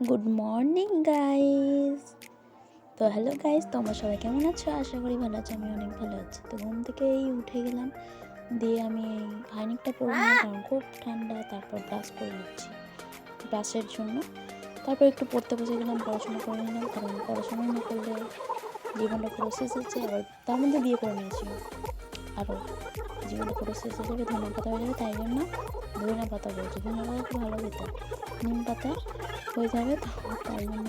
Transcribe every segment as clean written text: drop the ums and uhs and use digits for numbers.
Good morning guys. তো hello guys, তোমরা সবাই কেমন আছো? আশা করি ভালো আছো। আমি অনেক ভালো আছি। তো ঘুম থেকে উঠে গেলাম, দিয়ে আমি হাইনিকটা পরে নিলাম কারণ খুব ঠান্ডা। তারপর ব্রাশ করে নিচ্ছি ব্রাশের জন্য। তারপর একটু পড়তে বসে গেলাম, পড়াশোনা করে নিলাম কারণ পড়াশোনা না করলে জীবনটা পুরো শেষ হচ্ছে। আবার তার মধ্যে বিয়ে করে নিয়েছি, আরও জীবনটা পুরো শেষ হয়ে যাবে, ধনে পাতা হয়ে যাবে। তাই জন্য ধনে পাতা বলছি, ধনে পাতা খুব ভালো খেতে, নিম পাতা হয়ে যাবে। তো তাই জন্য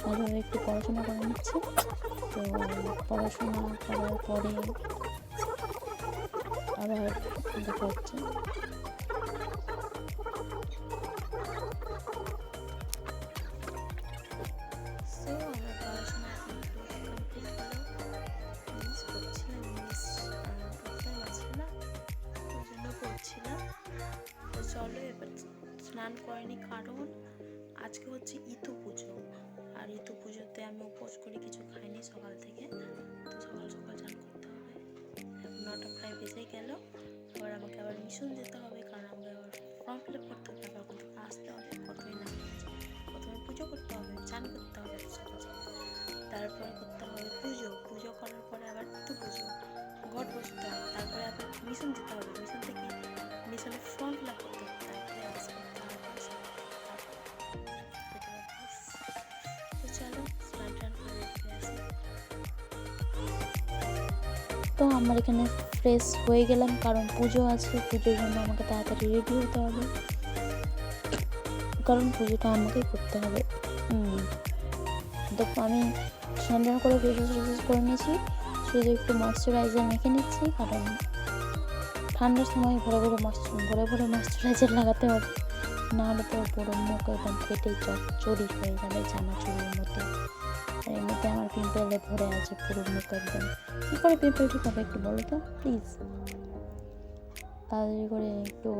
ভালোভাবে একটু পড়াশোনা করে নিচ্ছি। তো পড়াশোনা করার পরে আবার দেখা হচ্ছে। সো আমার পড়াশোনা এখন কমপ্লিট হলো। ইংলিশ পড়ছিলাম, ইংলিশ এক্সাম আছে না, ওই জন্য পড়ছিলাম। তো চলো এবার স্নান করিনি কারণ আজকে হচ্ছে ইতু পুজো, আর ইতু পুজোতে আমি উপোস করি, কিছু খাইনি সকাল থেকে। তো সকাল সকাল স্নান করতে হবে। এখন 9টা প্রায় বেজে গেল। আবার আমাকে আবার মিশন যেতে হবে কারণ আমাকে আবার ফর্ম ফিল আপ করতে হবে। আবার কিন্তু আসতে হবে, কতই না হয়েছে। প্রথমে পুজো করতে হবে, স্নান করতে হবে সকাল সকাল, তারপরে করতে হবে পুজো। পুজো করার পরে আবার ইতু পুজো, ঘট বসতে হবে, তারপরে আবার মিশন যেতে হবে। মিশন থেকে মিশনে ফর্ম ফিল আপ করতে হবে, তারপরে আসবে, তারপরে তো চলো স্নান টান করে রেডি আসি। তো আমার এখানে ফ্রেশ হয়ে গেলাম কারণ পুজো আছে, পুজোর জন্য আমাকে তাড়াতাড়ি রেডি হতে হবে কারণ পুজোটা আমাকেই করতে হবে। তো আমি স্নান করে ফেস করে নিয়েছি, শুধু একটু ময়শ্চারাইজার মেখে নিচ্ছি কারণ ঠান্ডার সময় ভরে ভরে ময়শ্চারাইজার লাগাতে হবে, নাহলে তো পুরো মুখ একদম ফেটে চড়ি হয়ে যাবে, চানাচুরির মতো। আর এমনিতে আমার পিম্পলে ভরে আছে পুরো মুখ একদম। কী করে পিম্পল ঠিক হবে একটু বলো তো প্লিজ। তাড়াতাড়ি করে একটু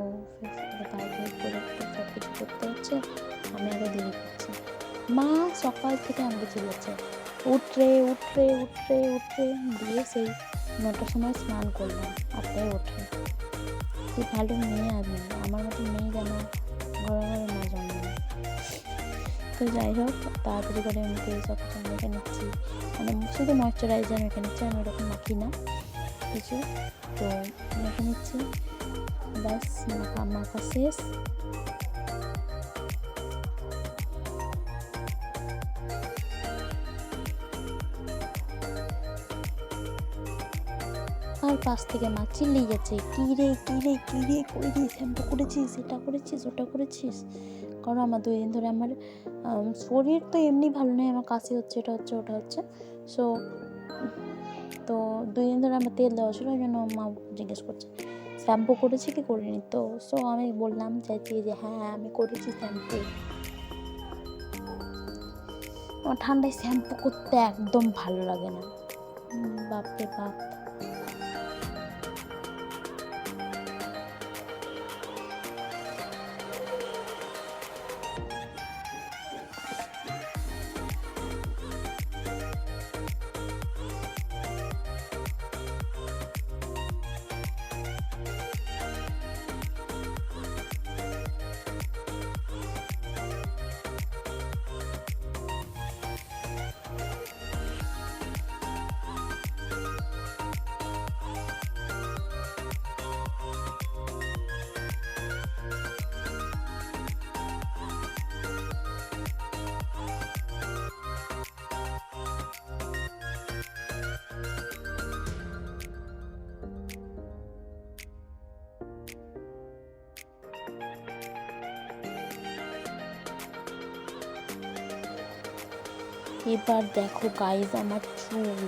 তাড়াতাড়ি করে একটু সব কিছু করতে হচ্ছে। আমি আগে দেরি করছি। মা সকাল থেকে আমাকে চিল্লাচ্ছে, উঠরে উঠরে উঠরে উঠরে। দিয়ে সেই 9টার সময় স্নান করলাম, 8টায় ওঠে। খুব ভালো মেয়ে আমি, আমার মতো মেয়ে যেন ঘরে ঘরে না জন্মায়। তো যাই হোক, তাড়াতাড়ি করে আমাকে সব কিছু মেখে নিচ্ছি, মানে শুধু ময়শ্চারাইজার মেখে নিচ্ছি, আমি ওরকম মাখি না কিছু। তো মেখে নিচ্ছি, ব্যাস মাখা শেষ। আর পাশ থেকে মা চিল্লেই যাচ্ছে, কী রে কী রে কী রে, কই রে, শ্যাম্পু করেছিস, এটা করেছিস, ওটা করেছিস। কারণ আমার 2 দিন ধরে আমার শরীর তো এমনি ভালো নেই, আমার কাশি হচ্ছে, এটা হচ্ছে ওটা হচ্ছে। সো তো 2 দিন ধরে আমার তেল দেওয়া ছিল, ওই জন্য মা জিজ্ঞেস করছে শ্যাম্পু করেছি কি করিনি। তো সো আমি বললাম চাইছি যে হ্যাঁ আমি করেছি শ্যাম্পু। আমার ঠান্ডায় শ্যাম্পু করতে একদম ভালো লাগে না, বাপরে বাপ। এবার দেখো গাইজ, আমার চুল,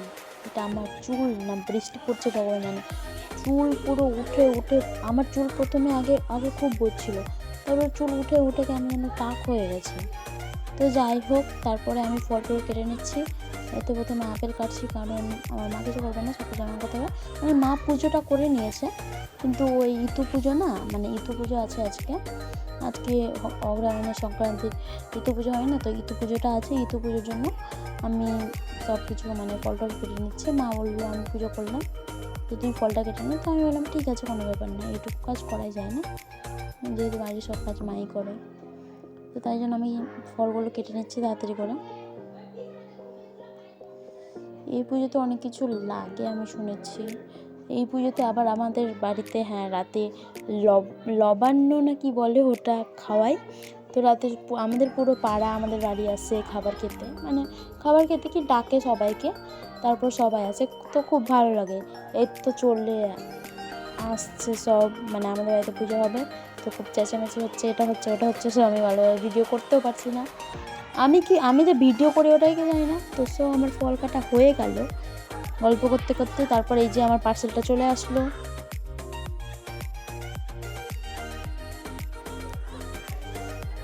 এটা আমার চুল না বৃষ্টি পড়ছে ভগবান জানে, চুল পুরো উঠে উঠে। আমার চুল প্রথমে আগে আগে খুব বলছিল, তারপর চুল উঠে উঠে কেমন যেন টাক হয়ে গেছে। তো যাই হোক, তারপরে আমি ফলগুলো কেটে নিচ্ছি। এতে প্রথমে আপেল কাটছি কারণ আমার মা কিছু করবে না, সব কিছু আমার করতে হবে। মানে মা পুজোটা করে নিয়েছে, কিন্তু ওই ইতু পুজো না, মানে ইতু পুজো আছে আজকে অগ্রহায়ণের সংক্রান্তির ইতু পুজো হয় না, তো ইতু পুজোটা আছে। ইতু পুজোর জন্য আমি সব কিছু মানে ফল টল কেটে নিচ্ছি। মা বললো আমি পুজো করলাম, তো তুই ফলটা কেটে নে। তো আমি বললাম ঠিক আছে, কোনো ব্যাপার না, এইটুকু কাজ করাই যায় না, যেহেতু বাড়ির সব কাজ মাই করে। তো তাই জন্য আমি ফলগুলো কেটে নিচ্ছি তাড়াতাড়ি করে। এই পুজোতে অনেক কিছু লাগে আমি শুনেছি। এই পুজোতে আবার আমাদের বাড়িতে রাতে লবান্ন না কি বলে ওটা খাওয়াই। তো রাতে আমাদের পুরো পাড়া আমাদের বাড়ি আসে খাবার খেতে, মানে খাবার খেতে কি ডাকে সবাইকে, তারপর সবাই আসে, তো খুব ভালো লাগে। এই তো চললে আসছে সব, মানে আমাদের বাড়িতে পুজো হবে, তো খুব চেঁচামেচি হচ্ছে, এটা হচ্ছে ওটা হচ্ছে, সো আমি ভালোভাবে ভিডিও করতেও পারছি না। আমি যে ভিডিও করি ওটাই কি জানি না। তো সো আমার ফল কাটা হয়ে গেল গল্প করতে করতে। তারপর এই যে আমার পার্সেলটা চলে আসলো।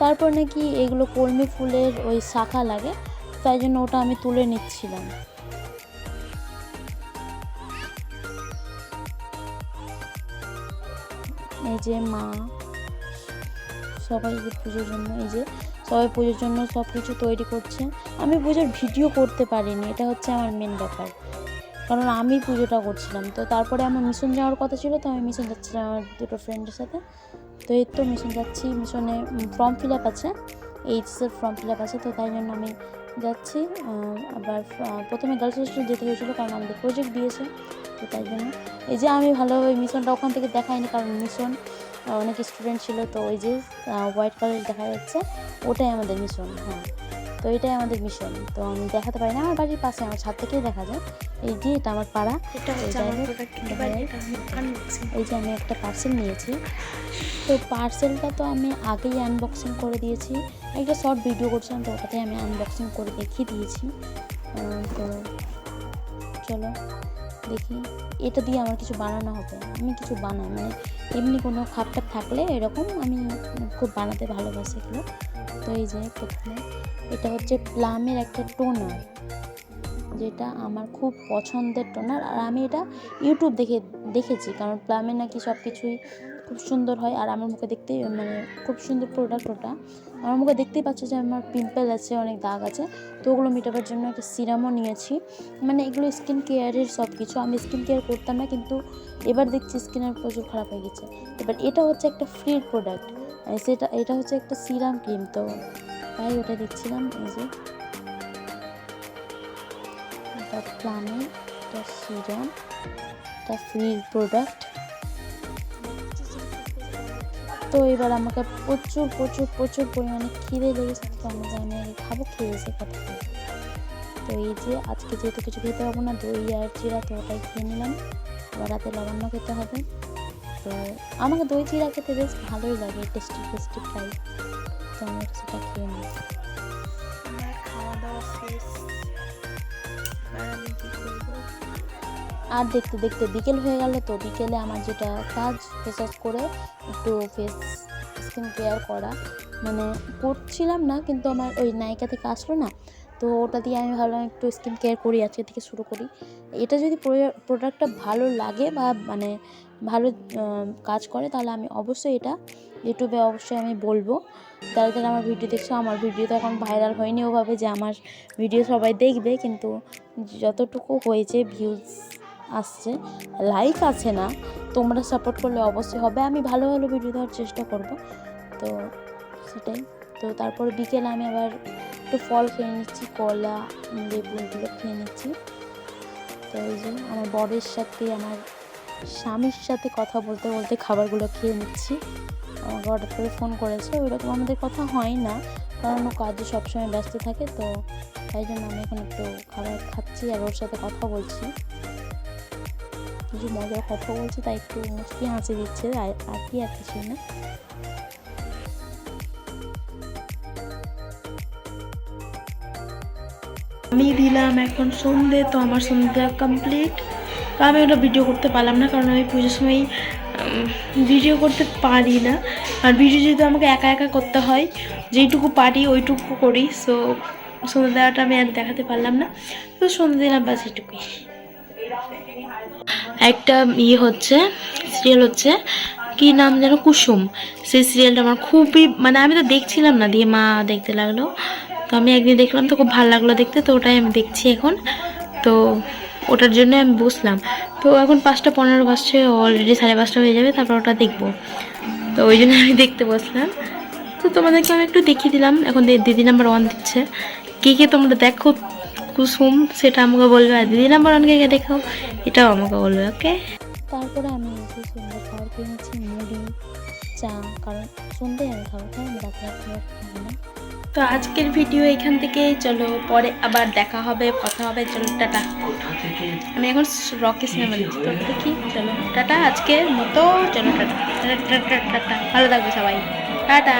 তারপর নাকি এগুলো কলমি ফুলের ওই শাখা লাগে, তাই জন্য ওটা আমি তুলে নিচ্ছিলাম। এই যে মা সবাই পুজোর জন্য পুজোর জন্য সব কিছু তৈরি করছে। আমি পুজোর ভিডিও করতে পারিনি, এটা হচ্ছে আমার মেন ব্যাপার, কারণ আমি পুজোটা করছিলাম। তো তারপরে আমার মিশন যাওয়ার কথা ছিল, তো আমি মিশন যাচ্ছিলাম আমার দুটো ফ্রেন্ডের সাথে। তো এই তো মিশন যাচ্ছি, মিশনে ফর্ম ফিল আপ আছে, এইচএসের ফর্ম ফিল আপ আছে, তো তাই জন্য আমি যাচ্ছি। আবার প্রথমে গার্লস হোস্টেলে যেতে হয়েছিলো কারণ আমাদের প্রজেক্ট দিয়েছে, তো তাই জন্য এই যে আমি ভালোভাবে মিশনটা ওখান থেকে দেখাইনি, কারণ মিশন অনেক স্টুডেন্ট ছিল। তো ওই যে হোয়াইট কালার দেখা যাচ্ছে ওটাই আমাদের মিশন। তো এটাই আমাদের মিশন, তো আমি দেখাতে পারি না, আমার বাড়ির পাশে আমার ছাদ থেকেই দেখা যায়। এই যে এটা আমার পাড়া। এই যে আমি একটা পার্সেল নিয়েছি, তো পার্সেলটা তো আমি আগেই আনবক্সিং করে দিয়েছি, একটা শর্ট ভিডিও করছিলাম, তো ওটাতে আমি আনবক্সিং করে দেখিয়ে দিয়েছি। তো চলো দেখি, এটা দিয়ে আমার কিছু বানানো হবে। আমি কিছু বানাই, মানে এমনি কোনো খাপটাপ থাকলে এরকম আমি খুব বানাতে ভালোবাসি এগুলো। তো এই যে প্রথমে এটা হচ্ছে প্লামের একটা টোনার, যেটা আমার খুব পছন্দের টোনার, আর আমি এটা ইউটিউব দেখেছি, কারণ প্লামের নাকি সব কিছুই খুব সুন্দর হয়। আর আমার মুখে দেখতে মানে খুব সুন্দর প্রোডাক্ট ওটা। আমার মুখে দেখতেই পাচ্ছ যে আমার পিম্পল আছে, অনেক দাগ আছে, তো ওগুলো মেটাবার জন্য একটা সিরামও নিয়েছি। মানে এগুলো স্কিন কেয়ারের সব কিছু। আমি স্কিন কেয়ার করতাম না, কিন্তু এবার দেখছি স্কিনের প্রচুর খারাপ হয়ে গেছে। এবার এটা হচ্ছে একটা ফ্রি প্রোডাক্ট, এটা হচ্ছে একটা সিরাম ক্রিম, তো তাই ওটা দেখছিলাম। এই যে এটা প্লামের একটা সিরাম, একটা ফ্রি প্রোডাক্ট। তো এবার আমাকে প্রচুর প্রচুর প্রচুর পরিমাণে খিদে লেগেছে, তো আমি আগে খাবো, খেয়ে এসে কথা বলবো। তো এই যে আজকে যেহেতু কিছু খেতে পারবো না, দই আর চিরা, তো ওটাই খেয়ে নিলাম। এবার রাতে লবণ্য খেতে হবে, তো আমাকে দই চিরা খেতে বেশ ভালোই লাগে, টেস্টি ফ্রাই, তো আমি সেটা খেয়ে নিই। আমার খাওয়া দাওয়া শেষ, আমি কী করবো। আর দেখতে দেখতে বিকেল হয়ে গেল। তো বিকেলে আমার যেটা কাজ, ফেস ওয়াশ করে একটু স্কিন কেয়ার করা, মানে করছিলাম না, কিন্তু আমার ওই নায়িকা থেকে আসলো না, তো ওটা দিয়ে আমি ভাবলাম একটু স্কিন কেয়ার করি, আজকে থেকে শুরু করি। এটা যদি প্রোডাক্টটা ভালো লাগে বা মানে ভালো কাজ করে, তাহলে আমি অবশ্যই এটা ইউটিউবে অবশ্যই আমি বলবো। যারা আমার ভিডিও দেখছো, আমার ভিডিও তো এখন ভাইরাল হয়নি ওভাবে যে আমার ভিডিও সবাই দেখবে, কিন্তু যতটুকু হয়েছে ভিউজ আসছে, লাইক আছে না, তোমরা সাপোর্ট করলে অবশ্যই হবে। আমি ভালো ভালো ভিডিও দেওয়ার চেষ্টা করব, তো সেটাই। তো তারপর বিকেলে আমি আবার একটু ফল খেয়ে নিচ্ছি, কলা লেবু এগুলো খেয়ে নিচ্ছি। তো এই যে আমার বরের সাথে, আমার স্বামীর সাথে কথা বলতে বলতে খাবারগুলো খেয়ে নিচ্ছি। আমাকে হঠাৎ করে ফোন করেছে, ওইরকম আমাদের কথা হয় না, কারণ ও কাজে সবসময় ব্যস্ত থাকে, তো তাই জন্য আমি এখন একটু খাবার খাচ্ছি আর ওর সাথে কথা বলছি, কিছু মজার কথা বলছি, তাই একটু মুচকি হাসি দিচ্ছে, আর কি আর কিছুই না। আমি দিলাম এখন সন্ধ্যে, তো আমার সন্ধ্যা কমপ্লিট। তো আমি ওটা ভিডিও করতে পারলাম না, কারণ আমি পুজোর সময় ভিডিও করতে পারি না, আর ভিডিও যেহেতু আমাকে একা একা করতে হয়, যেইটুকু পারি ওইটুকু করি। সো সন্ধ্যা দেওয়াটা আমি আর দেখাতে পারলাম না, তো সন্ধ্যা দিলাম বাস এটুকুই। একটা হচ্ছে সিরিয়াল হচ্ছে, কি নাম যেন, কুসুম। সেই সিরিয়ালটা আমার খুবই, মানে আমি তো দেখছিলাম না, দিয়ে মা দেখতে লাগলো, তো আমি একদিন দেখলাম, তো খুব ভালো লাগলো দেখতে, তো ওটাই আমি দেখছি এখন। তো ওটার জন্য আমি বসলাম, তো এখন 5:15 বাজছে, অলরেডি 5:30 হয়ে যাবে, তারপর ওটা দেখবো, তো ওই জন্য আমি দেখতে বসলাম। তো তোমাদেরকে আমি একটু দেখিয়ে দিলাম। এখন দিদি নাম্বার 1 দিচ্ছে। কে কে তোমরা দেখো কুসুম সেটা আমাকে বলবে, আর দিদি নাম্বার 1 কে দেখাও এটাও আমাকে বলবে। ওকে, তারপরে আমি এসে সন্ধ্যে খাবার কিনেছি মুড়ি চা, কারণ সন্ধ্যায় আমি খাবার খাই, আমি রাতে আর খাবার খাই না। তো আজকের ভিডিও এখান থেকে, চলো পরে আবার দেখা হবে, কথা হবে। চলো টাটা। আমি এখন রকি সিনেমা দেখছি, তো দেখি। চলো টাটা আজকের মতো, চলো টাটা টাটা টাটা টাটা। ভালো থাকবে সবাই, টাটা।